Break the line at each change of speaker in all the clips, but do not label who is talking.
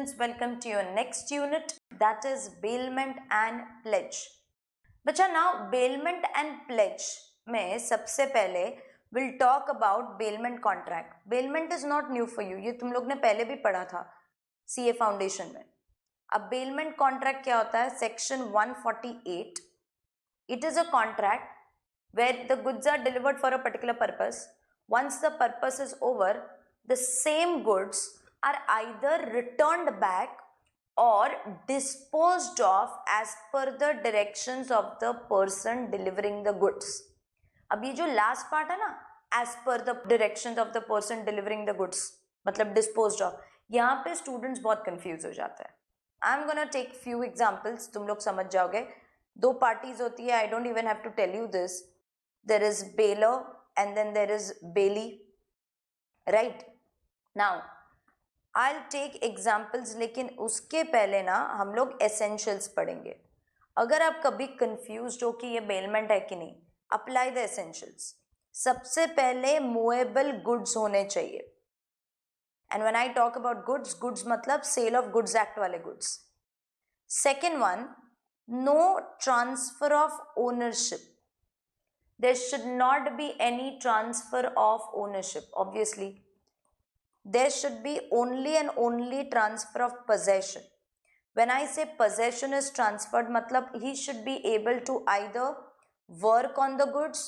students, welcome to your next unit, that is bailment and pledge. बच्चा now bailment and pledge में सबसे पहले we'll talk about bailment contract. Bailment is not new for you, ये तुम लोग ने पहले भी पढ़ा था CA फाउंडेशन में. अब bailment contract क्या होता है? Section 148. It is a contract where the goods are delivered for a particular purpose. Once the purpose is over, the same goods are either returned back or disposed of as per the directions of the person delivering the goods. अब ये जो last part है ना, as per the directions of the person delivering the goods, मतलब disposed of, यहाँ पे students बहुत confused हो जाते हैं. I'm gonna take few examples, तुम लोग समझ जाओगे. दो parties होती है, I don't even have to tell you this. There is Bailor and then there is Bailee, right? Now I'll take examples, लेकिन उसके पहले ना हम लोग essentials पढ़ेंगे. अगर आप कभी confused हो कि ये bailment है कि नहीं, apply the essentials. सबसे पहले movable goods होने चाहिए. And when I talk about goods, goods मतलब sale of goods act वाले goods. Second one, no transfer of ownership. There should not be any transfer of ownership, obviously. There should be only and only transfer of possession. When I say possession is transferred, matlab he should be able to either work on the goods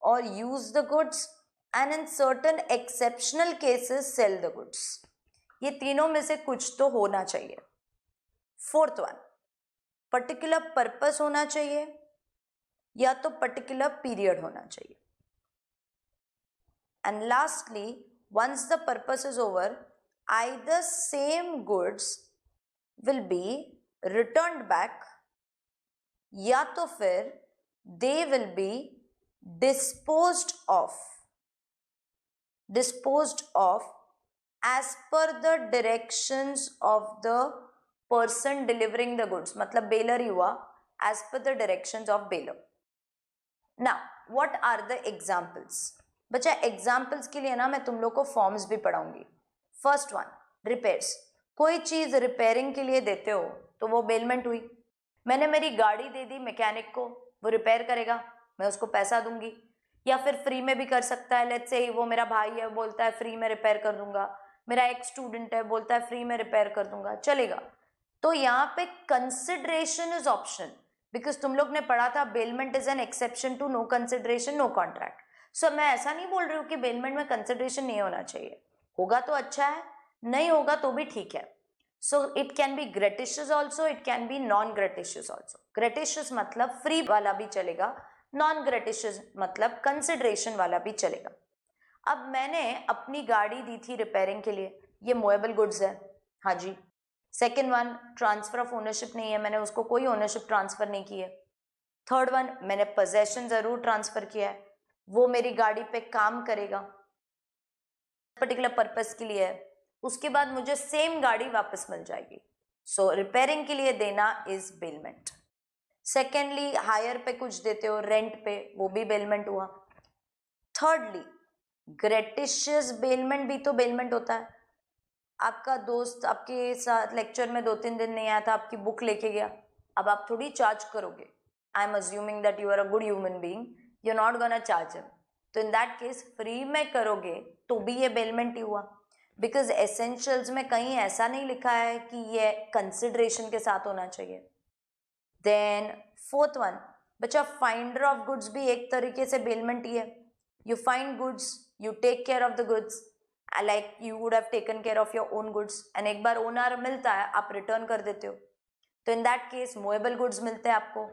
or use the goods and in certain exceptional cases sell the goods. ये तीनों में से कुछ तो होना चाहिए. Fourth one, particular purpose होना चाहिए या तो particular period होना चाहिए. And lastly, once the purpose is over, either same goods will be returned back या तो फिर they will be disposed of as per the directions of the person delivering the goods. मतलब bailor ही हुआ, as per the directions of bailor. Now, what are the examples? बच्चा examples के लिए ना मैं तुम लोग को फॉर्म्स भी पढ़ाऊंगी. First one, repairs. कोई चीज रिपेयरिंग के लिए देते हो तो वो बेलमेंट हुई. मैंने मेरी गाड़ी दे दी मैकेनिक को, वो रिपेयर करेगा, मैं उसको पैसा दूंगी. या फिर फ्री में भी कर सकता है. लेट्स से वो मेरा भाई है, बोलता है फ्री में रिपेयर कर दूंगा. मेरा एक स्टूडेंट है, बोलता है फ्री में रिपेयर कर दूंगा, चलेगा. तो यहाँ पे कंसिडरेशन इज ऑप्शनल, बिकॉज तुम लोग ने पढ़ा था bailment is an exception to no consideration no contract. So मैं ऐसा नहीं बोल रही हूँ कि बेलमेंट में कंसिडरेशन नहीं होना चाहिए. होगा तो अच्छा है, नहीं होगा तो भी ठीक है. So it can be gratuitous also, it can be non gratuitous also. Gratuitous मतलब फ्री वाला भी चलेगा, नॉन ग्रेटिशियस मतलब कंसिडरेशन वाला भी चलेगा. अब मैंने अपनी गाड़ी दी थी रिपेयरिंग के लिए, ये मूवेबल गुड्स है, हाँ जी. Second one, transfer of ownership नहीं है, मैंने उसको कोई ओनरशिप ट्रांसफर नहीं की है. थर्ड वन, मैंने पोजेशन जरूर ट्रांसफर किया है, वो मेरी गाड़ी पे काम करेगा, पर्टिकुलर पर्पस के लिए है. उसके बाद मुझे सेम गाड़ी वापस मिल जाएगी. सो रिपेयरिंग के लिए देना इज बेलमेंट. सेकेंडली, हायर पे कुछ देते हो, रेंट पे, वो भी बेलमेंट हुआ. थर्डली, ग्रेटिशियस बेलमेंट भी तो बेलमेंट होता है. आपका दोस्त आपके साथ लेक्चर में 2-3 दिन नहीं आया था, आपकी बुक लेके गया, अब आप थोड़ी चार्ज करोगे. I am assuming that you are a good human being, you're not gonna charge him. तो in that case फ्री में करोगे तो भी ये बेलमेंट ही हुआ, बिकॉज एसेंशियल्स में कहीं ऐसा नहीं लिखा है कि ये कंसिडरेशन के साथ होना चाहिए. देन फोर्थ वन, बच्चा फाइंडर ऑफ गुड्स भी एक तरीके से बेलमेंट ही है. You find goods, you take care of the goods, like you would have taken care of your own goods, and एक बार ओनर मिलता है आप रिटर्न कर देते हो, तो in that case movable goods मिलते हैं आपको.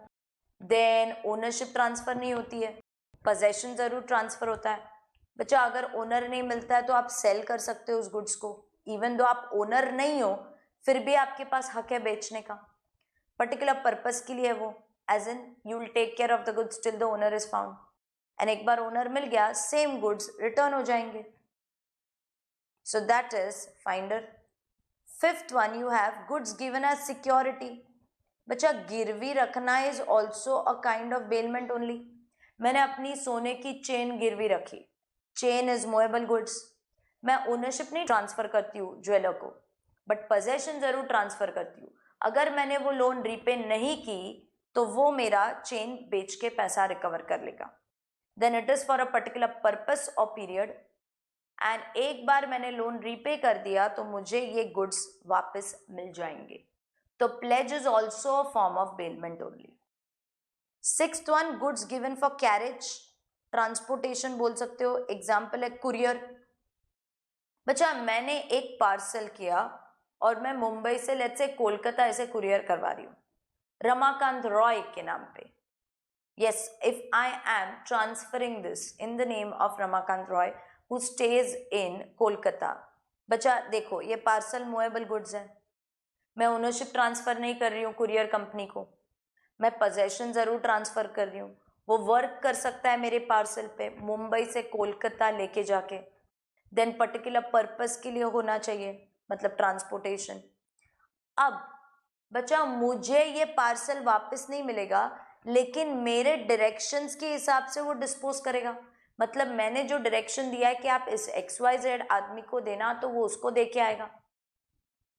देन ओनरशिप ट्रांसफर नहीं होती है, पोजेशन जरूर ट्रांसफर होता है. बच्चा अगर ओनर नहीं मिलता है तो आप सेल कर सकते हो उस गुड्स को, इवन दो आप ओनर नहीं हो फिर भी आपके पास हक है बेचने का. पर्टिकुलर पर्पस के लिए वो, as in you will take care of the goods till the owner is found, and एक बार ओनर मिल गया सेम गुड्स रिटर्न हो जाएंगे. So that is finder. Fifth one, you have goods given as security. बच्चा गिरवी रखना is also a kind of bailment only. मैंने अपनी सोने की चेन गिरवी रखी, चेन इज मूवेबल गुड्स. मैं ओनरशिप नहीं ट्रांसफर करती हूँ ज्वेलर को, बट पोजेशन जरूर ट्रांसफर करती हूँ। अगर मैंने वो लोन रीपे नहीं की तो वो मेरा चेन बेच के पैसा रिकवर कर लेगा। Then it is for a particular purpose और पीरियड, एंड एक बार मैंने लोन रीपे कर दिया तो मुझे ये गुड्स वापस मिल जाएंगे। तो pledge is also a form of bailment only. Sixth one, goods given for carriage, transportation बोल सकते हो। एग्जाम्पल है कुरियर। बच्चा मैंने एक पार्सल किया और मैं मुंबई से लेट्स से कोलकाता ऐसे कुरियर करवा रही हूँ रमाकांत रॉय के नाम पे। Yes, if I am transferring this in the name of Ramakant Roy who stays in Kolkata, बच्चा देखो ये पार्सल मूवेबल गुड्स है, मैं ओनरशिप ट्रांसफर नहीं कर रही हूँ कुरियर कंपनी को, मैं पोजेशन जरूर ट्रांसफर कर रही हूँ। वो वर्क कर सकता है मेरे पार्सल पे मुंबई से कोलकाता लेके जाके, देन पर्टिकुलर पर्पस के लिए होना चाहिए, मतलब ट्रांसपोर्टेशन। अब बच्चा मुझे ये पार्सल वापस नहीं मिलेगा, लेकिन मेरे डायरेक्शंस के हिसाब से वो डिस्पोज करेगा। मतलब मैंने जो डायरेक्शन दिया है कि आप इस XYZ आदमी को देना, तो वो उसको दे के आएगा।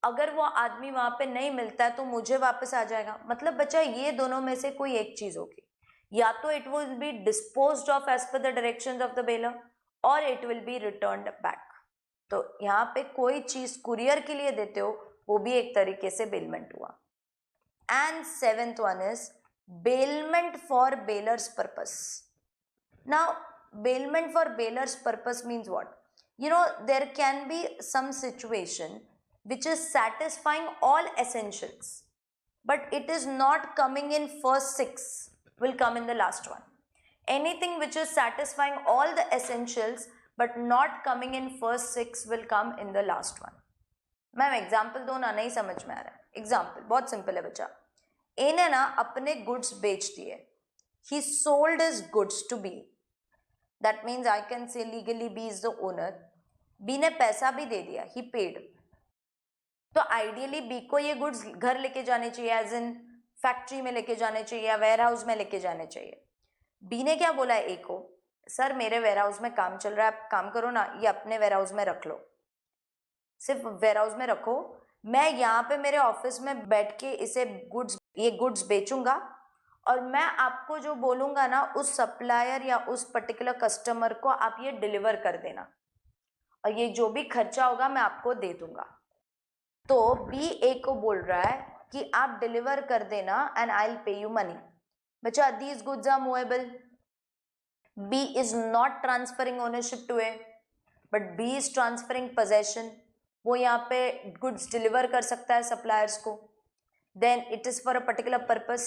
अगर वो आदमी वहां पे नहीं मिलता है तो मुझे वापस आ जाएगा। मतलब बच्चा ये दोनों में से कोई एक चीज होगी, या तो it will be disposed of as per the directions of the bailor और it will be returned back. तो यहाँ पे कोई चीज कुरियर के लिए देते हो वो भी एक तरीके से बेलमेंट हुआ। And seventh one is bailment for bailor's purpose. Now, bailment for bailor's purpose means what? You know, there can be some situation which is satisfying all essentials, but it is not coming in first six, will come in the last one. Anything which is satisfying all the essentials but not coming in first six will come in the last one. Ma'am example दो ना, नहीं समझ में आ रहा है। Example बहुत simple है बच्चा। ए ने ना अपने गुड्स बेच दिए, he sold his goods to B, that means I can say legally B is the owner. B ने पैसा भी दे दिया, ही पेड। तो आइडियली बी को ये गुड्स घर लेके जाने चाहिए, एज इन फैक्ट्री में लेके जाने चाहिए या वेयर हाउस में लेके जाने चाहिए। बी ने क्या बोला ए को, सर मेरे वेयर हाउस में काम चल रहा है, आप काम करो ना, ये अपने वेयर हाउस में रख लो, सिर्फ वेयर हाउस में रखो, मैं यहाँ पे मेरे ऑफिस में बैठ के इसे ये गुड्स बेचूंगा और मैं आपको जो बोलूंगा ना उस सप्लायर या उस पर्टिकुलर कस्टमर को आप ये डिलीवर कर देना और ये जो भी खर्चा होगा मैं आपको दे दूंगा। तो बी ए को बोल रहा है कि आप डिलीवर कर देना and I will pay you money. बच्चा these goods are movable, B is not transferring ownership to A but B is transferring possession. वो यहाँ पे गुड्स डिलीवर कर सकता है सप्लायर्स को, then it is for a particular purpose,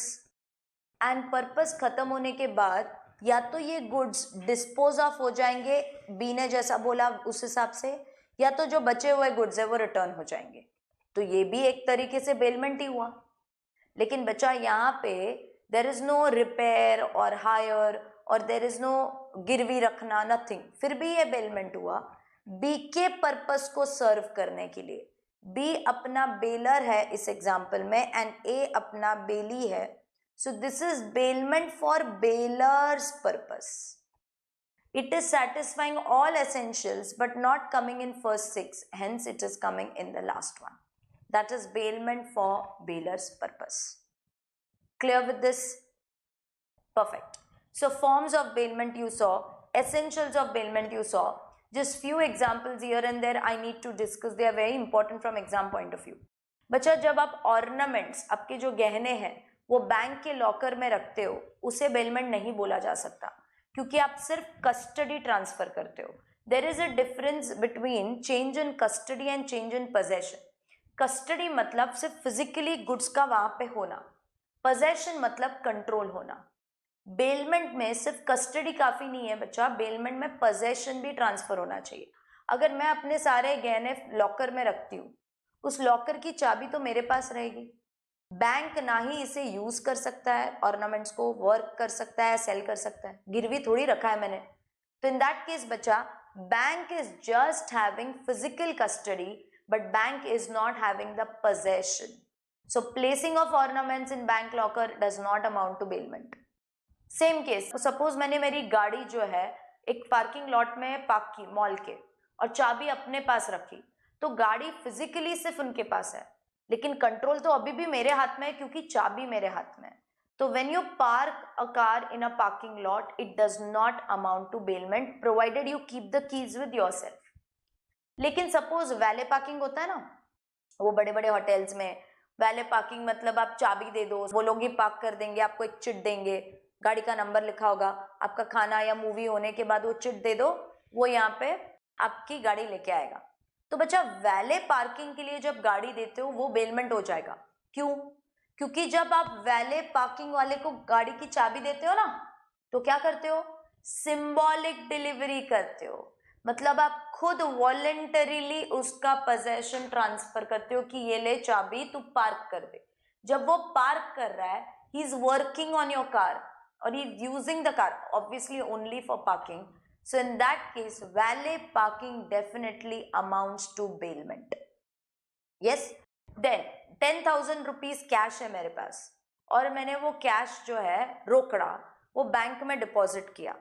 and purpose खत्म होने के बाद या तो ये गुड्स डिस्पोज ऑफ हो जाएंगे बी ने जैसा बोला उस हिसाब से, या तो जो बचे हुए गुड्स है वो रिटर्न हो जाएंगे। तो ये भी एक तरीके से बेलमेंट ही हुआ। लेकिन बच्चा यहाँ पे देर इज नो रिपेयर और हायर और देर इज नो गिरवी रखना, नथिंग, फिर भी ये बेलमेंट हुआ बी के पर्पस को सर्व करने के लिए। बी अपना बेलर है इस एग्जाम्पल में एंड ए अपना बेली है, so this is bailment for bailor's purpose. It is satisfying all essentials but not coming in first six, hence it is coming in the last one. That is bailment for bailor's purpose. Clear with this? Perfect. So forms of bailment you saw, essentials of bailment you saw, just few examples here and there I need to discuss, they are very important from exam point of view. बच्चा जब आप ornaments, आपके जो गहने हैं वो bank के locker में रखते हो, उसे बेलमेंट नहीं बोला जा सकता क्योंकि आप सिर्फ कस्टडी ट्रांसफर करते हो। There is a difference between change in custody and change in possession. Custody मतलब सिर्फ फिजिकली गुड्स का वहां पे होना, पोजेशन मतलब कंट्रोल होना। बेलमेंट में सिर्फ कस्टडी काफी नहीं है बच्चा, बेलमेंट में पोजेशन भी ट्रांसफर होना चाहिए। अगर मैं अपने सारे गहने लॉकर में रखती हूँ, उस लॉकर की चाबी तो मेरे पास रहेगी, बैंक ना ही इसे यूज कर सकता है, ऑर्नामेंट्स को वर्क कर सकता है, सेल कर सकता है, गिरवी थोड़ी रखा है मैंने। तो इन दैट केस बच्चा bank is just having physical custody but bank is not having the possession. So placing of ornaments in bank locker does not amount to bailment. Same case, suppose मैंने मेरी गाड़ी जो है एक parking lot में park की mall के और चाबी अपने पास रखी, तो गाड़ी फिजिकली सिर्फ उनके पास है, लेकिन कंट्रोल तो अभी भी मेरे हाथ में है क्योंकि चाबी मेरे हाथ में है। तो when you park a car in a parking lot, it does not amount to bailment provided you keep the keys with yourself. लेकिन सपोज वैले पार्किंग होता है ना, वो बड़े बड़े होटल्स में वैले पार्किंग मतलब आप चाबी दे दो, वो लोग ही पार्क कर देंगे, आपको एक चिट देंगे, गाड़ी का नंबर लिखा होगा, आपका खाना या मूवी होने के बाद वो चिट दे दो, वो यहाँ पे आपकी गाड़ी लेके आएगा। तो बच्चा वैले पार्किंग के लिए जब गाड़ी देते हो वो बेलमेंट हो जाएगा। क्यों? क्योंकि जब आप वैले पार्किंग वाले को गाड़ी की चाबी देते हो ना, तो क्या करते हो? सिंबॉलिक डिलीवरी करते हो, मतलब आप खुद वॉलेंटरीली उसका पोजेशन ट्रांसफर करते हो कि ये ले चाबी, तू पार्क कर दे। जब वो पार्क कर रहा है, he is working on your car और he is using the car obviously only for parking. So in that case, valet parking definitely amounts to bailment. Yes. Then 10,000 rupees cash है मेरे पास और मैंने वो कैश जो है रोकड़ा वो बैंक में डिपॉजिट किया,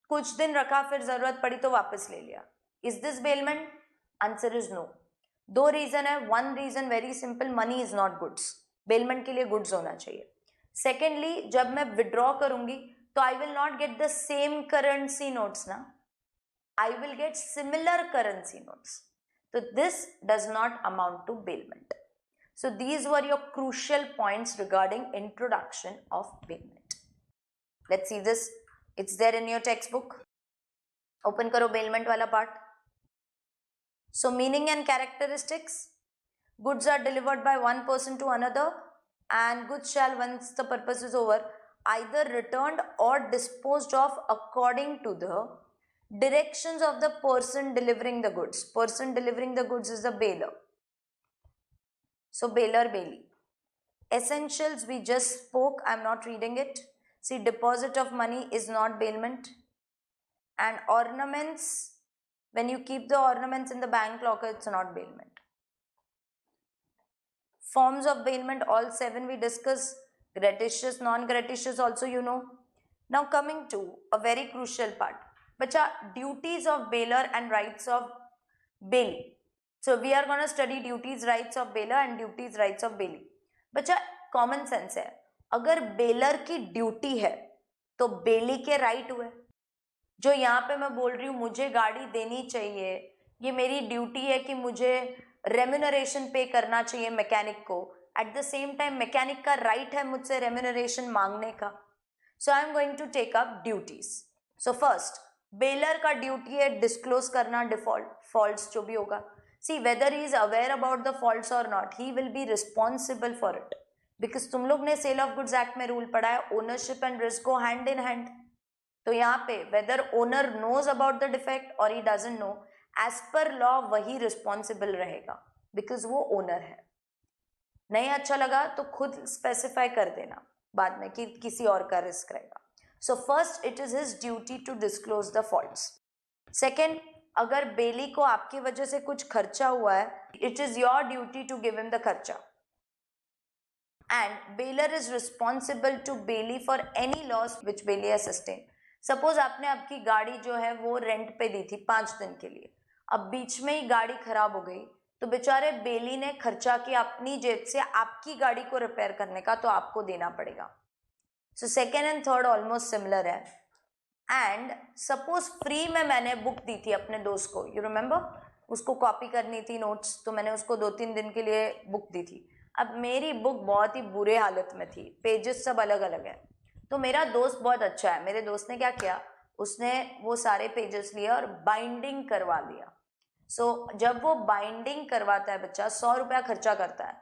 कुछ दिन रखा, फिर जरूरत पड़ी तो वापस ले लिया। Is this bailment? Answer is no. दो रीजन है। One reason very simple, money is not goods, bailment के लिए गुड्स होना चाहिए। सेकेंडली, जब मैं विड्रॉ करूंगी तो I will not get the same currency notes ना, I will get similar currency notes, तो this does not amount to bailment. So these were your crucial points regarding introduction of bailment. Let's see this. It's there in your textbook. Open karo bailment wala part. So meaning and characteristics. Goods are delivered by one person to another and goods shall, once the purpose is over, either returned or disposed of according to the directions of the person delivering the goods. Person delivering the goods is the bailor. So Bailor, Bailee. Essentials we just spoke, I'm not reading it. See, deposit of money is not bailment. And ornaments, when you keep the ornaments in the bank locker, it's not bailment. Forms of bailment, all 7 we discuss. Gratuitous, non-gratuitous also you know. Now coming to a very crucial part. Bacha, duties of bailor and rights of Bailee. So we are going to study duties, rights of bailor and duties, rights of Bailee. बच्चा common sense है, अगर baler की duty है तो बेली के right हुए। जो यहाँ पे मैं बोल रही हूँ मुझे गाड़ी देनी चाहिए, ये मेरी ड्यूटी है कि मुझे रेम्यूनरेशन पे करना चाहिए मैकेनिक को, at the same time mechanic का राइट है मुझसे रेम्यूनरेशन मांगने का। So I am going to take up duties. So first, bailor का ड्यूटी है डिस्क्लोज करना डिफॉल्ट फॉल्ट्स जो भी होगा। See, whether he is aware about the faults or not, he will be responsible for it. Because तुम लोग ने cell of goods act में रूल पढ़ा है, ओनरशिप एंड रिस्क को हैंड इन हैंड। तो यहाँ पे whether owner knows about the defect or he doesn't know, as per law वही रिस्पॉन्सिबल रहेगा, बिकॉज वो ओनर है। नहीं अच्छा लगा तो खुद स्पेसिफाई कर देना बाद में कि किसी और का रिस्क रहेगा। So first, it is his duty to disclose the faults. Second, अगर बेली को आपकी वजह से कुछ खर्चा हुआ है, it is your duty to give him the खर्चा। And bailor is responsible to bailee for any loss which bailee has sustain. Suppose आपने आपकी गाड़ी जो है वो रेंट पे दी थी 5 दिन के लिए, अब बीच में ही गाड़ी खराब हो गई तो बेचारे बेली ने खर्चा किया अपनी जेब से आपकी गाड़ी को रिपेयर करने का, तो आपको देना पड़ेगा। So second and third almost similar है। एंड सपोज फ्री में मैंने बुक दी थी अपने दोस्त को, यू रिमेंबर, उसको कॉपी करनी थी नोट्स, तो मैंने उसको 2-3 दिन के लिए बुक दी थी। अब मेरी बुक बहुत ही बुरे हालत में थी, पेजेस सब अलग अलग है। तो मेरा दोस्त बहुत अच्छा है, मेरे दोस्त ने क्या किया, उसने वो सारे पेजेस लिए और बाइंडिंग करवा लिया। सो जब वो बाइंडिंग करवाता है बच्चा 100 रुपया खर्चा करता है,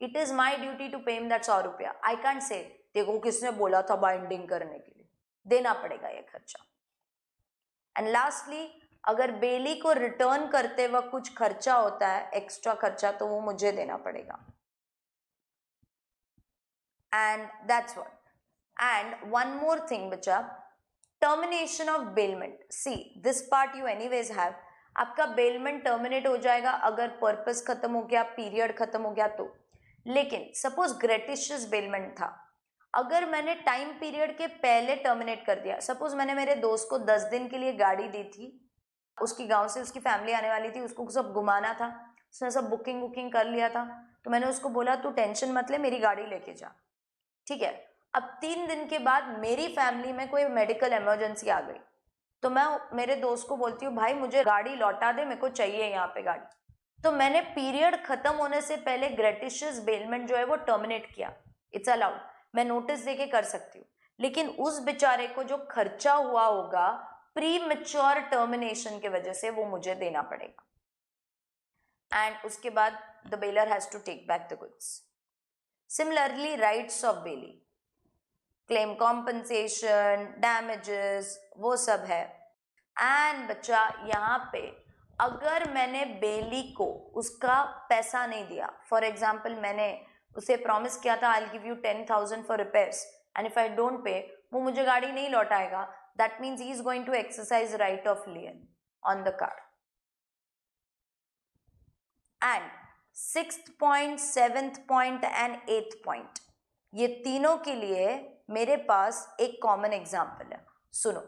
it is my duty to pay him that 100 रुपया। आई कांट से देखो किसने बोला था बाइंडिंग करने के लिए, देना पड़ेगा ये खर्चा। एंड लास्टली, अगर बेली को रिटर्न करते वक्त कुछ खर्चा होता है, एक्स्ट्रा खर्चा, तो वो मुझे देना पड़ेगा। And that's what. And one more thing बच्चा, termination of bailment. See this part you anyways have. आपका बेलमेंट टर्मिनेट हो जाएगा अगर पर्पस खत्म हो गया, पीरियड खत्म हो गया तो। लेकिन सपोज ग्रेटिशियस बेलमेंट था, अगर मैंने टाइम पीरियड के पहले टर्मिनेट कर दिया, सपोज मैंने मेरे दोस्त को 10 दिन के लिए गाड़ी दी थी उसकी गांव से उसकी फैमिली आने वाली थी, उसको सब घुमाना था, उसने सब बुकिंग कर लिया था। तो मैंने उसको बोला तू टेंशन मत ले, मेरी गाड़ी लेके जा, ठीक है। अब 3 दिन के बाद मेरी फैमिली में कोई मेडिकल इमरजेंसी आ गई, तो मैं मेरे दोस्त को बोलती हूँ भाई मुझे गाड़ी लौटा दे, मेरे को चाहिए यहाँ पे गाड़ी। तो मैंने पीरियड खत्म होने से पहले ग्रेटिशियस बेलमेंट जो है वो टर्मिनेट किया। इट्स अलाउड, मैं नोटिस देके कर सकती हूँ, लेकिन उस बेचारे को जो खर्चा हुआ होगा प्री मैच्योर टर्मिनेशन की वजह से वो मुझे देना पड़ेगा। एंड उसके बाद the bailor has to take back the goods. Similarly rights of bailee, claim compensation, damages, वो सब है। एंड बच्चा यहाँ पे अगर मैंने बेली को उसका पैसा नहीं दिया, फॉर एग्जाम्पल मैंने उसे प्रॉमिस किया था I will give you 10,000 for repairs and if I don't pay, वो मुझे गाड़ी नहीं लौटाएगा, that means he is going to exercise right of lien on the car. And 6th point, 7th point and 8th point, ये तीनों के लिए मेरे पास एक कॉमन एग्जाम्पल है। सुनो,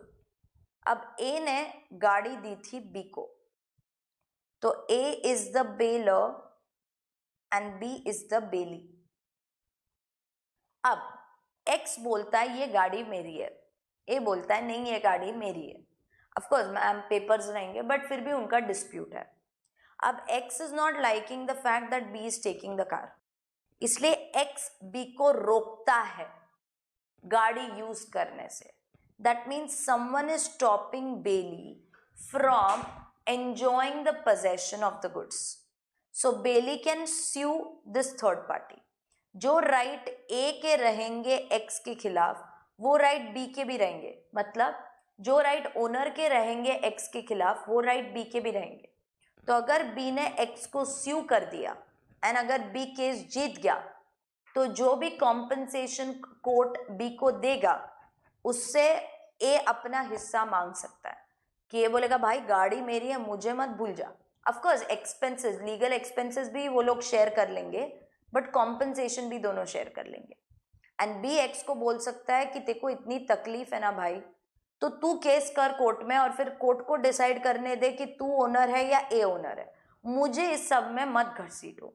अब ए ने गाड़ी दी थी बी को, तो A is the bailor and B is the bailee. अब एक्स बोलता है ये गाड़ी मेरी है, ए बोलता है नहीं ये गाड़ी मेरी है। ऑफकोर्स मैम पेपर्स रहेंगे, बट फिर भी उनका डिस्प्यूट है। अब X is not liking the fact that B is taking the car, इसलिए एक्स बी को रोकता है गाड़ी यूज करने से। That means someone is stopping bailee from enjoying the possession of the goods. So Bailey can sue this third party. जो right ए के रहेंगे एक्स के खिलाफ, वो राइट बी के भी रहेंगे। मतलब जो राइट ओनर के रहेंगे एक्स के खिलाफ, वो राइट बी के भी रहेंगे। तो अगर बी ने एक्स को स्यू कर दिया एंड अगर बी केस जीत गया, तो जो भी कॉम्पनसेशन कोर्ट बी को देगा उससे ए अपना हिस्सा मांग सकता है कि ये बोलेगा भाई गाड़ी मेरी है, मुझे मत भूल जा। ऑफकोर्स एक्सपेंसेस, लीगल एक्सपेंसेस भी वो लोग शेयर कर लेंगे, बट कॉम्पनसेशन भी दोनों शेयर कर लेंगे। एंड बी एक्स को बोल सकता है कि तेको इतनी तकलीफ है ना भाई, तो तू केस कर कोर्ट में और फिर कोर्ट को डिसाइड करने दे कि तू ओनर है या ए ओनर है, मुझे इस सब में मत घसीटो।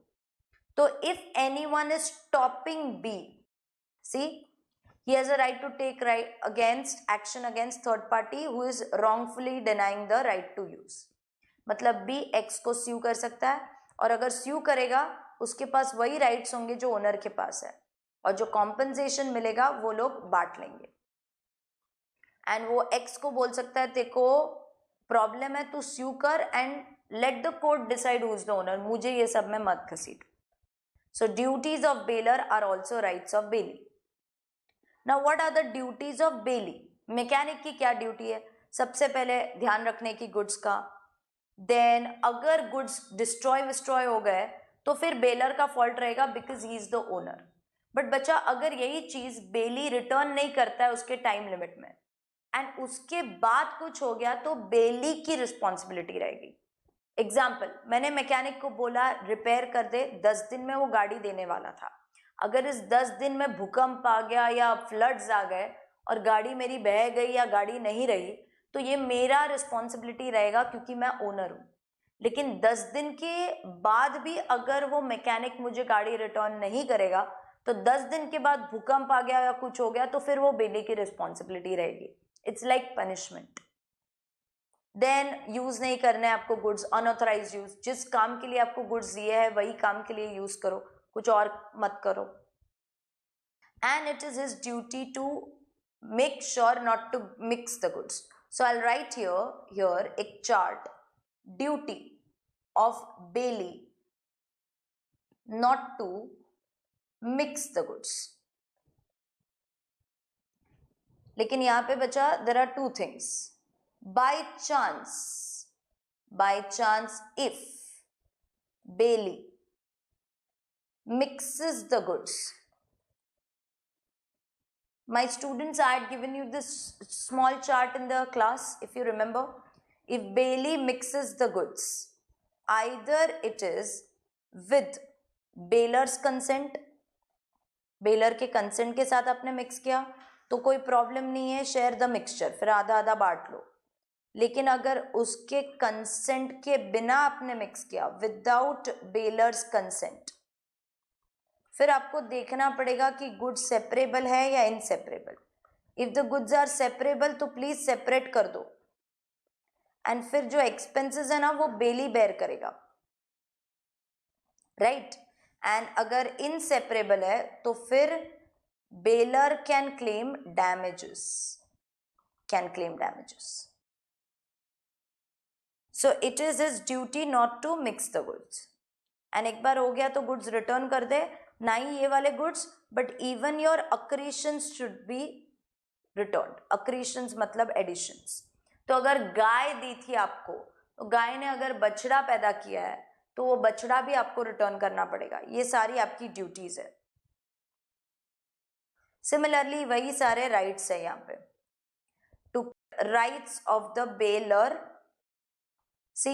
तो if anyone is stopping B, C he has a right to take action against third party who is wrongfully denying the right to use। मतलब बी एक्स को स्यू कर सकता है, और अगर स्यू करेगा उसके पास वही राइट्स होंगे जो ओनर के पास है, और जो कॉम्पनसेशन मिलेगा वो लोग बांट लेंगे। एंड वो एक्स को बोल सकता है तेको प्रॉब्लम है, तू स्यू कर and let the court decide who is the owner, मुझे ये सब में मत घसीट। So duties of bailor are also rights of bailee. Now what are the duties of Bailey? Mechanic की क्या ड्यूटी है? सबसे पहले ध्यान रखने की गुड्स का। देन अगर गुड्स डिस्ट्रॉय हो गए तो फिर बेलर का फॉल्ट रहेगा because he is the owner. But बच्चा अगर यही चीज बेली रिटर्न नहीं करता है उसके टाइम लिमिट में एंड उसके बाद कुछ हो गया, तो बेली की रिस्पॉन्सिबिलिटी रहेगी। एग्जाम्पल, मैंने मैकेनिक को बोला रिपेयर कर दे, 10 दिन में वो गाड़ी देने वाला था। अगर इस 10 दिन में भूकंप आ गया या फ्लड्स आ गए और गाड़ी मेरी बह गई या गाड़ी नहीं रही, तो ये मेरा रिस्पॉन्सिबिलिटी रहेगा क्योंकि मैं ओनर हूँ। लेकिन 10 दिन के बाद भी अगर वो मैकेनिक मुझे गाड़ी रिटर्न नहीं करेगा, तो 10 दिन के बाद भूकंप आ गया या कुछ हो गया, तो फिर वो बेली की रिस्पॉन्सिबिलिटी रहेगी। It's like punishment. Then use नहीं करना है आपको गुड्स, अनऑथराइज यूज। जिस काम के लिए आपको गुड्स दिए है वही काम के लिए यूज करो, कुछ और मत करो। And it is his duty to make sure not to mix the goods. So I write here एक chart, duty of bailee not to mix the goods. लेकिन यहां पे बचा there are 2 things. By chance if bailee mixes the goods. My students, I had given you this small chart in the class, if you remember. If Bailey mixes the goods, either it is with Bailor's consent, Bailor के consent के साथ आपने mix किया तो कोई problem नहीं है, share the mixture, फिर आधा आधा बांट लो। लेकिन अगर उसके कंसेंट के बिना आपने मिक्स किया, विदाउट बेलर्स कंसेंट, फिर आपको देखना पड़ेगा कि गुड्स सेपरेबल है या inseparable. If the goods are separable तो प्लीज सेपरेट कर दो, एंड फिर जो एक्सपेंसेस है ना वो बेली बेयर करेगा, राइट. एंड अगर इनसेपरेबल है तो फिर bailor can claim damages, so it is his duty not to mix the goods. And एक बार हो गया तो गुड्स रिटर्न कर दे, ना ही ये वाले goods but even your accretions should be return. Accretions मतलब एडिशंस. तो अगर गाय दी थी आपको, तो गाय ने अगर बछड़ा पैदा किया है तो वो बछड़ा भी आपको रिटर्न करना पड़ेगा. ये सारी आपकी ड्यूटीज है. सिमिलरली वही सारे राइट्स है यहाँ पे. Two rights of the bailor, see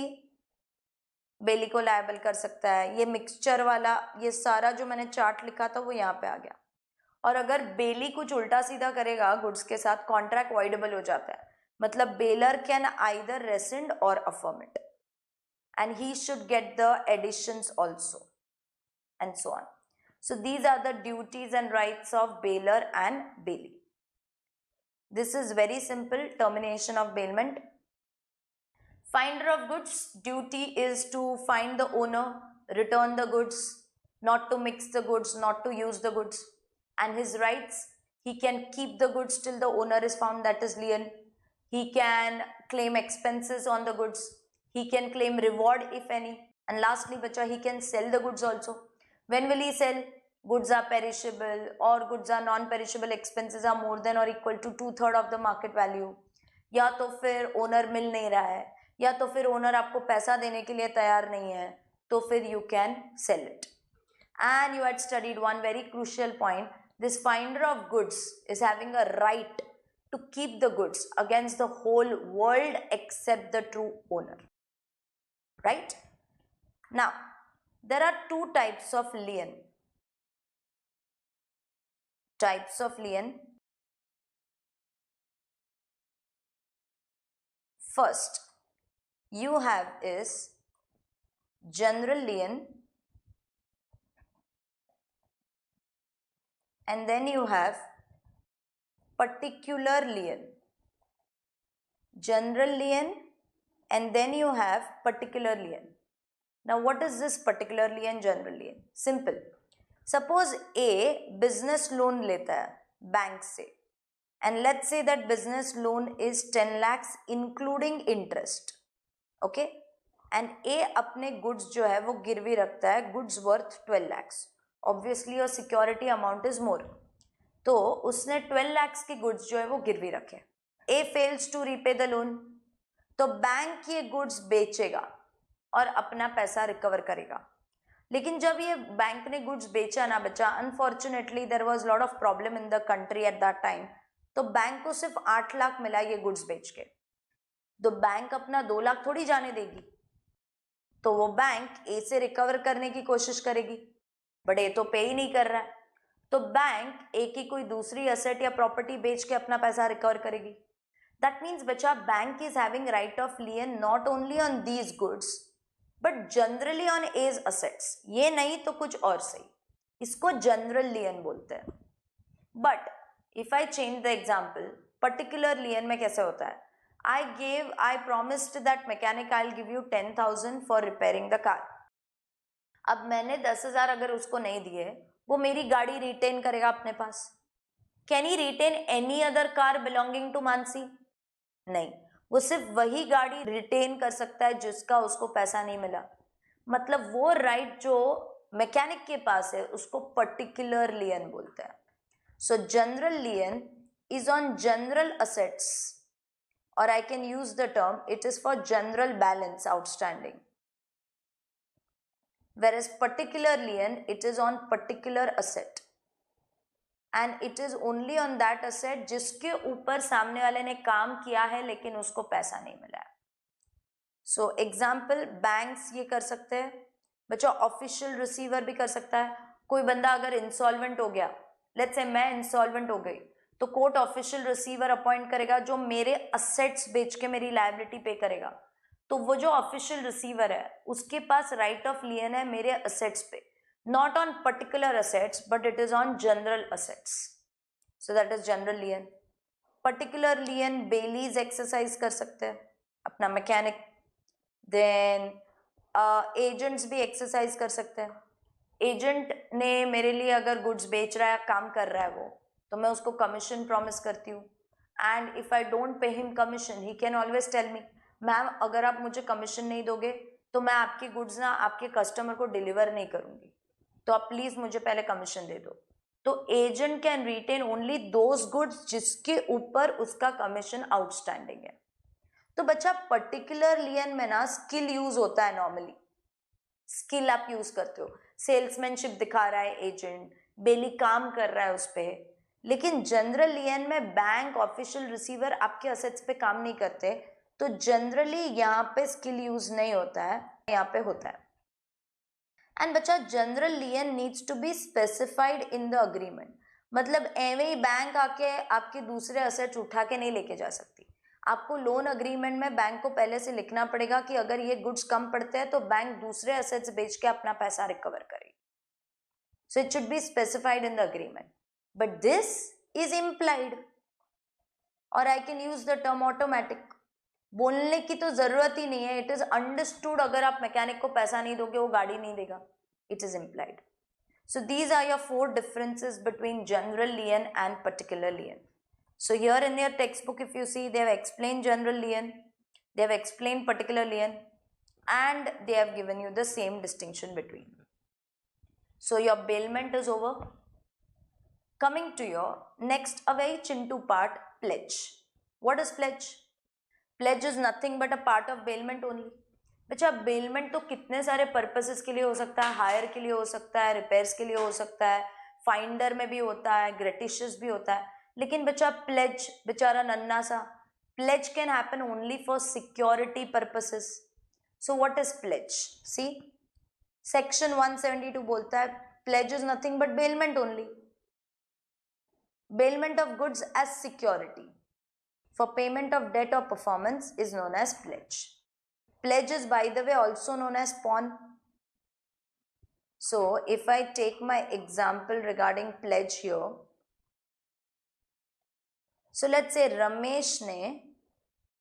bailee को लायबल कर सकता है. ये मिक्सचर वाला ये सारा जो मैंने चार्ट लिखा था वो यहाँ पे आ गया. और अगर बेली कुछ उल्टा सीधा करेगा गुड्स के साथ, कॉन्ट्रैक्ट वॉइडेबल हो जाता है. मतलब बेलर कैन आइदर रेसिंड और affirm it, and he should get the additions also, and so on. So these are the duties and rights of bailor and bailee. This is very simple. Termination of bailment. Finder of goods duty is to find the owner, return the goods, not to mix the goods, not to use the goods. And his rights, he can keep the goods till the owner is found, that is lien. He can claim expenses on the goods. He can claim reward if any. And lastly, bacha, he can sell the goods also. When will he sell? Goods are perishable or goods are non-perishable, expenses are more than or equal to 2/3 of the market value. या तो फिर owner मिल नहीं रहा है, या तो फिर owner आपको पैसा देने के लिए तैयार नहीं है, तो फिर you can sell it. And you had studied one very crucial point. This finder of goods is having a right to keep the goods against the whole world except the true owner. Right? Now, there are two types of lien. Types of lien. First, you have is general lien, and then you have particular lien. General lien, and then you have particular lien. Now what is this particular lien, general lien? Simple. Suppose A business loan लेता है bank से, and let's say that business loan is 10 lakhs including interest. Okay? And A अपने goods जो है वो गिरवी रखता है, goods worth 12 lakhs. Obviously your security amount is more. तो उसने 12 lakhs की goods जो है वो गिरवी रखे. A fails to repay the loan, तो बैंक ये गुड्स बेचेगा और अपना पैसा रिकवर करेगा. लेकिन जब ये बैंक ने गुड्स बेचा ना बचा, unfortunately there was lot of problem in the country at that time, तो बैंक को सिर्फ 8 लाख मिला ये गुड्स बेच के. तो बैंक अपना 2 लाख थोड़ी जाने देगी, तो वो बैंक ए से रिकवर करने की कोशिश करेगी, बट ए तो पे ही नहीं कर रहा है, तो बैंक ए की कोई दूसरी एसेट या प्रॉपर्टी बेच के अपना पैसा रिकवर करेगी. That means बच्चा bank is having right of lien not only on these goods but generally on A's assets. ये नहीं तो कुछ और सही, इसको general lien बोलते हैं. But if I change the example, particular lien में कैसे होता है? I promised that mechanic I'll give you 10,000 for repairing the car. अब मैंने 10,000 अगर उसको नहीं दिए, वो मेरी गाड़ी रिटेन करेगा अपने पास. Can he retain any other car belonging to Mansi? नहीं, वो सिर्फ वही गाड़ी रिटेन कर सकता है जिसका उसको पैसा नहीं मिला. मतलब वो राइट जो मैकेनिक के पास है उसको पर्टिकुलर लियन बोलते हैं. So general lien is on general assets, और I can use the term it is for general balance outstanding, whereas particular lien it is on particular asset and it is only on that asset जिसके ऊपर सामने वाले ने काम किया है लेकिन उसको पैसा नहीं मिला है. सो एग्जाम्पल, बैंक्स ये कर सकते हैं बच्चा, ऑफिशियल रिसीवर भी कर सकता है. कोई बंदा अगर इंसॉल्वेंट हो गया, लेट्स से मैं इंसॉल्वेंट हो गई, तो कोर्ट ऑफिशियल रिसीवर अपॉइंट करेगा जो मेरे असेट्स बेच के मेरी लायबिलिटी पे करेगा। तो वो जो ऑफिशियल रिसीवर है उसके पास राइट ऑफ लियन है मेरे असेट्स पे, not on particular assets but it is on general assets, so that is general lien. Particular lien bailees exercise कर सकते हैं, अपना मैकेनिक। देन एजेंट्स भी एक्सरसाइज कर सकते हैं। एजेंट ने मेरे लिए अगर गुड्स बेच रहा है, काम कर रहा है वो, तो मैं उसको कमीशन प्रॉमिस करती हूँ। And if I don't pay him commission he can always tell me, ma'am अगर आप मुझे कमीशन नहीं दोगे तो मैं आपकी गुड्स ना आपके कस्टमर को डिलीवर नहीं करूँगी, तो आप प्लीज़ मुझे पहले कमीशन दे दो। तो agent can retain only those goods जिसके ऊपर उसका कमीशन आउटस्टैंडिंग है। तो बच्चा पर्टिकुलर लियन में ना स्किल यूज होता है, नॉर्मली स्किल आप यूज करते हो, सेल्समैनशिप दिखा रहा है एजेंट, बेली काम कर रहा है उस पर। लेकिन जनरल लियन में बैंक ऑफिशियल रिसीवर आपके असेट्स पे काम नहीं करते, तो जनरली यहाँ पे स्किल यूज नहीं होता है, यहाँ पे होता है। एंड बच्चा general lien needs to be specified in the agreement, मतलब एवं ही बैंक आके आपके दूसरे असेट्स उठा के नहीं लेके जा सकती। आपको लोन अग्रीमेंट में बैंक को पहले से लिखना पड़ेगा कि अगर ये गुड्स कम पड़ते हैं तो बैंक दूसरे असेट्स बेच के अपना पैसा रिकवर करेगी। So it should be specified in the agreement, but this is implied, और I can use the term automatic. बोलने की तो जरूरत ही नहीं है, इट इज अंडरस्टूड। अगर आप मैकेनिक को पैसा नहीं दोगे वो गाड़ी नहीं देगा, it is implied. So these are your 4 differences between general lien and particular lien. So here in your textbook, if you see, they have explained general lien, they have explained particular lien, and they have given you the same distinction between. So your bailment is over. Coming to your next, a very chintu part, pledge. What is pledge? Pledge is nothing but a part of bailment only. बच्चा bailment तो कितने सारे purposes के लिए हो सकता है, higher के लिए हो सकता है, रिपेयर्स के लिए हो सकता है, फाइंडर में भी होता है, ग्रेटिशियस भी होता है। लेकिन बच्चा प्लेज बेचारा नन्ना सा, pledge can happen only for security purposes. So what is pledge? See section 172 बोलता है pledge is nothing but bailment only, bailment of goods as security for payment of debt और performance is known as pledge. Pledge is, by the way, also known as pawn. So if I take my example regarding pledge here, so let's say Ramesh ने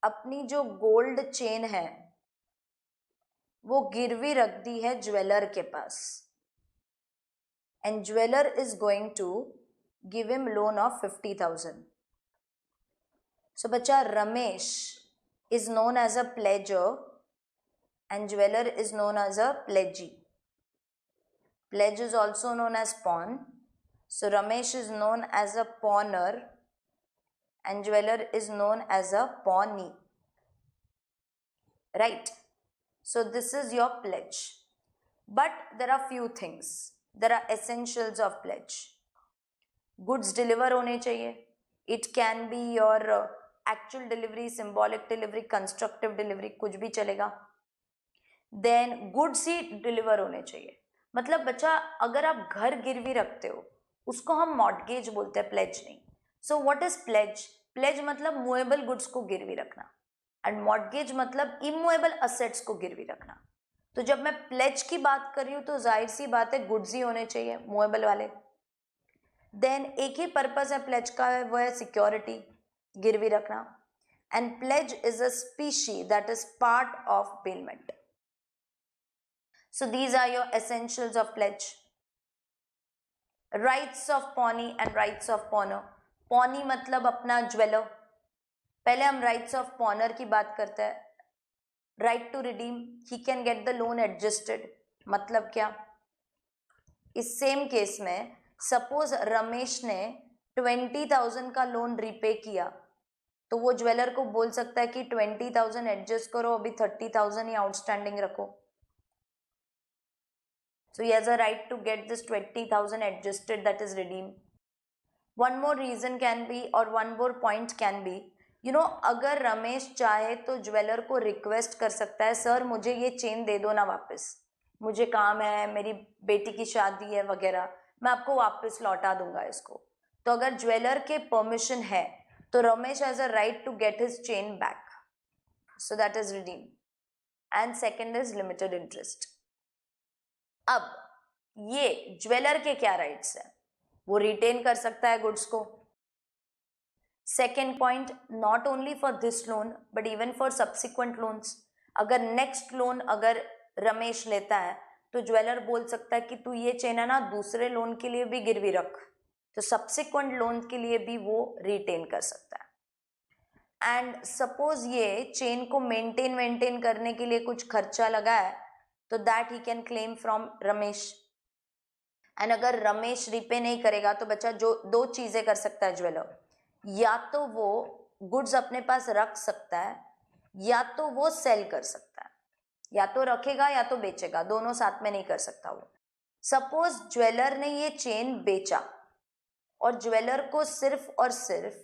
अपनी जो gold chain है वो गिरवी रख दी है jeweller के पास, and jeweller is going to give him loan of 50,000. So बच्चा Ramesh is known as a pledger and jeweler is known as a pledgee. Pledge is also known as pawn. So Ramesh is known as a pawner and jeweler is known as a pawnee. Right? So this is your pledge. But there are few things. There are essentials of pledge. Goods deliver होने चाहिए. It can be your actual delivery, symbolic delivery, constructive delivery, कुछ भी चलेगा. Than goods ही deliver होने चाहिए. मतलब बच्चा अगर आप घर गिरवी रखते हो उसको हम मॉर्टगेज बोलते हैं, प्लेज नहीं. So what is pledge? Pledge मतलब मूवेबल गुड्स को गिरवी रखना, एंड मॉर्टगेज मतलब इमूवेबल असेट्स को गिरवी रखना. तो जब मैं प्लेज की बात कर रही हूँ तो जाहिर सी बात है गुड्स ही होने चाहिए, मूवेबल वाले. देन एक ही पर्पज है प्लेज का, वो है सिक्योरिटी, गिरवी रखना. And pledge is a species that is part of bailment. So these are your essentials of pledge. Rights of pawnee and rights of pawner. Pawnee मतलब अपना ज्वेलर. पहले हम rights of pawner की बात करते हैं. Right to redeem. He can get the loan adjusted. मतलब क्या? इस सेम केस में सपोज रमेश ने 20,000 का लोन रीपे किया, तो वो ज्वेलर को बोल सकता है कि 20,000 एडजस्ट करो, अभी 30,000 ही आउटस्टैंडिंग रखो. So he has a right to get this 20,000 adjusted, that is redeemed. One more reason can be, or one more point can be, you know, अगर रमेश चाहे तो ज्वेलर को रिक्वेस्ट कर सकता है, सर मुझे ये चेन दे दो ना वापस, मुझे काम है, मेरी बेटी की शादी है वगैरह, मैं आपको वापस लौटा दूंगा इसको. तो तो अगर ज्वेलर के परमिशन है तो Ramesh has a right to get his chain back, so that is redeem. And second is limited interest. अब ये ज्वेलर के क्या राइट्स है? वो रिटेन कर सकता है गुड्स को. Second point, not only for this loan but even for subsequent loans. अगर नेक्स्ट लोन अगर रमेश लेता है तो ज्वेलर बोल सकता है कि तू ये चेन है ना दूसरे लोन के लिए भी गिरवी रख, तो सब्सिक्वेंट लोन के लिए भी वो रिटेन कर सकता है. एंड सपोज ये चेन को मेंटेन करने के लिए कुछ खर्चा लगा है तो that he can claim from Ramesh. And अगर रमेश रिपे नहीं करेगा तो बच्चा जो दो चीजें कर सकता है ज्वेलर, या तो वो गुड्स अपने पास रख सकता है या तो वो सेल कर सकता है. या तो रखेगा या तो बेचेगा, दोनों साथ में नहीं कर सकता वो. सपोज ज्वेलर ने ये चेन बेचा और ज्वेलर को सिर्फ और सिर्फ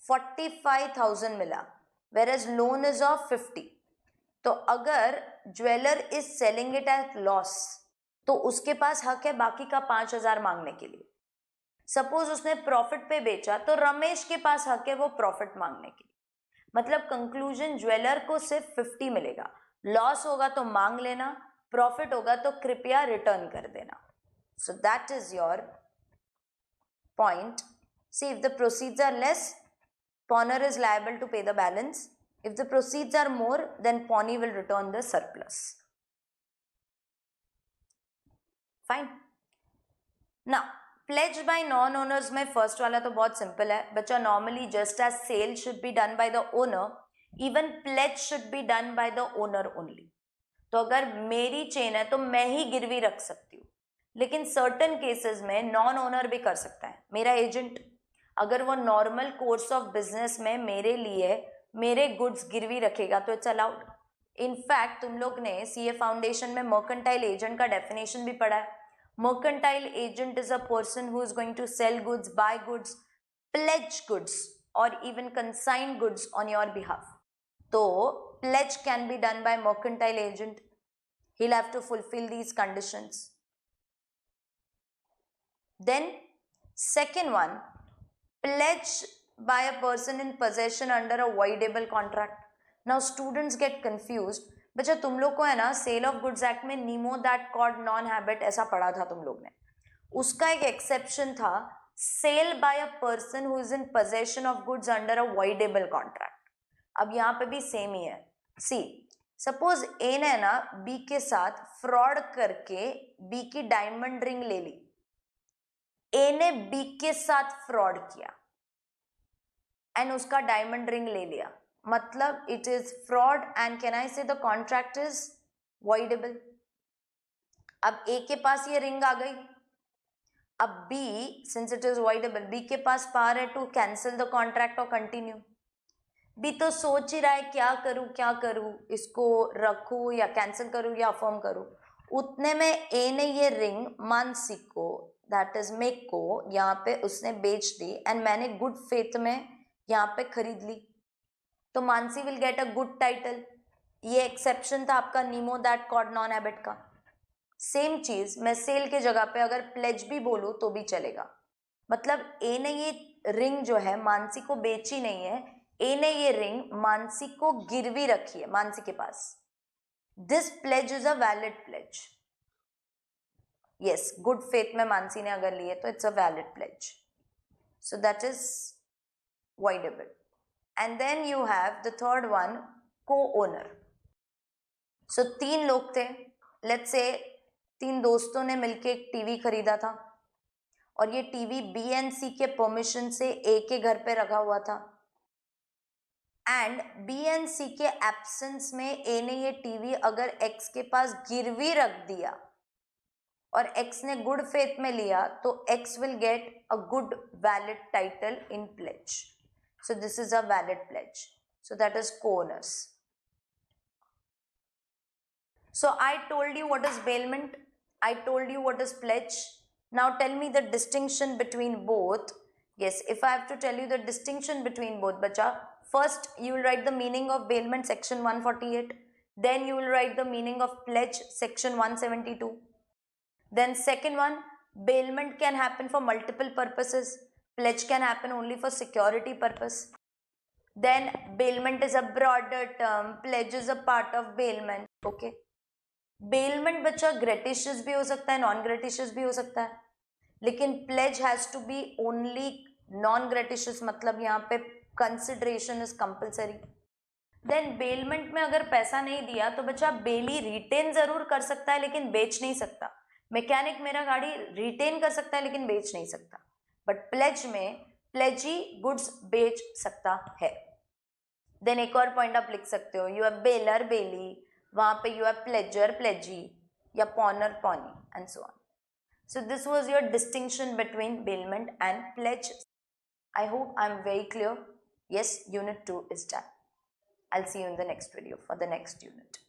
45,000 मिला, whereas loan is of 50. तो अगर jeweller is selling it at loss तो उसके पास हक है बाकी का 5,000 मांगने के लिए. सपोज उसने प्रॉफिट पे बेचा तो रमेश के पास हक है वो प्रॉफिट मांगने के लिए. मतलब कंक्लूजन, ज्वेलर को सिर्फ 50 मिलेगा. लॉस होगा तो मांग लेना, प्रॉफिट होगा तो कृपया रिटर्न कर देना. सो that is your point. See, if the proceeds are less, pawner is liable to pay the balance. If the proceeds are more, then pawnee will return the surplus. Fine. Now, pledge by non-owners में first वाला तो बहुत simple है बच्चा. Normally just as sale should be done by the owner, even pledge should be done by the owner only. तो अगर मेरी chain है तो मैं ही गिरवी रख सकती हूँ, लेकिन सर्टन केसेस में नॉन ओनर भी कर सकता है. मेरा एजेंट अगर वो नॉर्मल कोर्स ऑफ बिजनेस में मेरे लिए मेरे गुड्स गिरवी रखेगा तो इट्स अलाउड. इनफैक्ट तुम लोग ने सीए फाउंडेशन में मर्केंटाइल एजेंट का डेफिनेशन भी पढ़ा है. Mercantile agent is a person who is going to sell goods, buy goods, pledge goods और even consign goods on your behalf. तो pledge can be done by mercantile agent. he'll have to fulfill these conditions. Then second one, pledge by a person in possession under a voidable contract. Now students get confused. बच्चा तुम लोग को है ना cell of goods act में नीमो that code non habit ऐसा पढ़ा था तुम लोग ने. उसका एक एक्सेप्शन था, sale by a person who is in possession of goods under a voidable contract. अब यहाँ पे भी सेम ही है. सी सपोज ए ने ना बी के साथ फ्रॉड करके बी की डायमंड रिंग ले ली. ए ने बी के साथ फ्रॉड किया एंड उसका डायमंड रिंग ले लिया, मतलब it is fraud and can I से द कॉन्ट्रैक्ट इज voidable. अब ए के पास ये रिंग आ गई. अब B since it is voidable, B के पास पावर है टू कैंसिल द कॉन्ट्रैक्ट और कंटिन्यू. बी तो सोच ही रहा है क्या करूं, इसको रखूं या कैंसिल करूं या अफर्म करूं. उतने में ए ने ये रिंग मानसी को, दैट इज मेक को, यहाँ पे उसने बेच दी एंड मैंने गुड फेथ में यहाँ पे खरीद ली. तो Mansi will get a good title. ये एक्सेप्शन था आपका नीमो दैट कॉड नॉन हैबिट का. सेम चीज मैं सेल के जगह पे अगर प्लेज भी बोलूं तो भी चलेगा. मतलब ए ने ये रिंग जो है मानसी को बेची नहीं है, ए ने ये रिंग मानसी को गिरवी रखी है मानसी के पास. This pledge is a valid pledge. Yes, good faith में मानसी ने अगर लिए तो it's a valid pledge. So that is voidable. And then you have the third one, co-owner. So 3 लोग थे, let's say 3 दोस्तों ने मिलके एक टीवी खरीदा था और ये टीवी बी एंड सी के परमिशन से ए के घर पे रखा हुआ था. एंड बी एंड सी के एब्सेंस में ए ने ये टीवी अगर एक्स के पास गिरवी रख दिया और एक्स ने गुड फेथ में लिया तो X will get a good valid title in pledge. So this is a valid pledge. So that is co-owners. So I told you what is bailment. I told you what is pledge. Now tell me the distinction between both. Yes, if I have to tell you the distinction between both, bacha, first you will write the meaning of bailment section 148. Then you will write the meaning of pledge section 172. Then second one, bailment can happen for multiple purposes. Pledge can happen only for security purpose. Then bailment is a broader term. Pledge is a part of bailment. Okay. Bailment बच्चा gratuitous भी हो सकता है, non gratuitous भी हो सकता है, लेकिन pledge has to be only non gratuitous, मतलब यहाँ पे consideration is compulsory. Then bailment में अगर पैसा नहीं दिया तो बच्चा बेली रिटेन जरूर कर सकता है लेकिन बेच नहीं सकता. मैकेनिक मेरा गाड़ी रिटेन कर सकता है लेकिन बेच नहीं सकता, बट प्लेज में प्लेजी गुड्स बेच सकता है. देन एक और पॉइंट आप लिख सकते हो, यू हैव बेलर बेली, वहां पे यू हैव प्लेजर प्लेजी या पॉनर pony and so on. So this was your distinction between bailment and pledge. I hope I'm very clear. Yes, unit 2 is done. I'll see you in the next video for the next unit.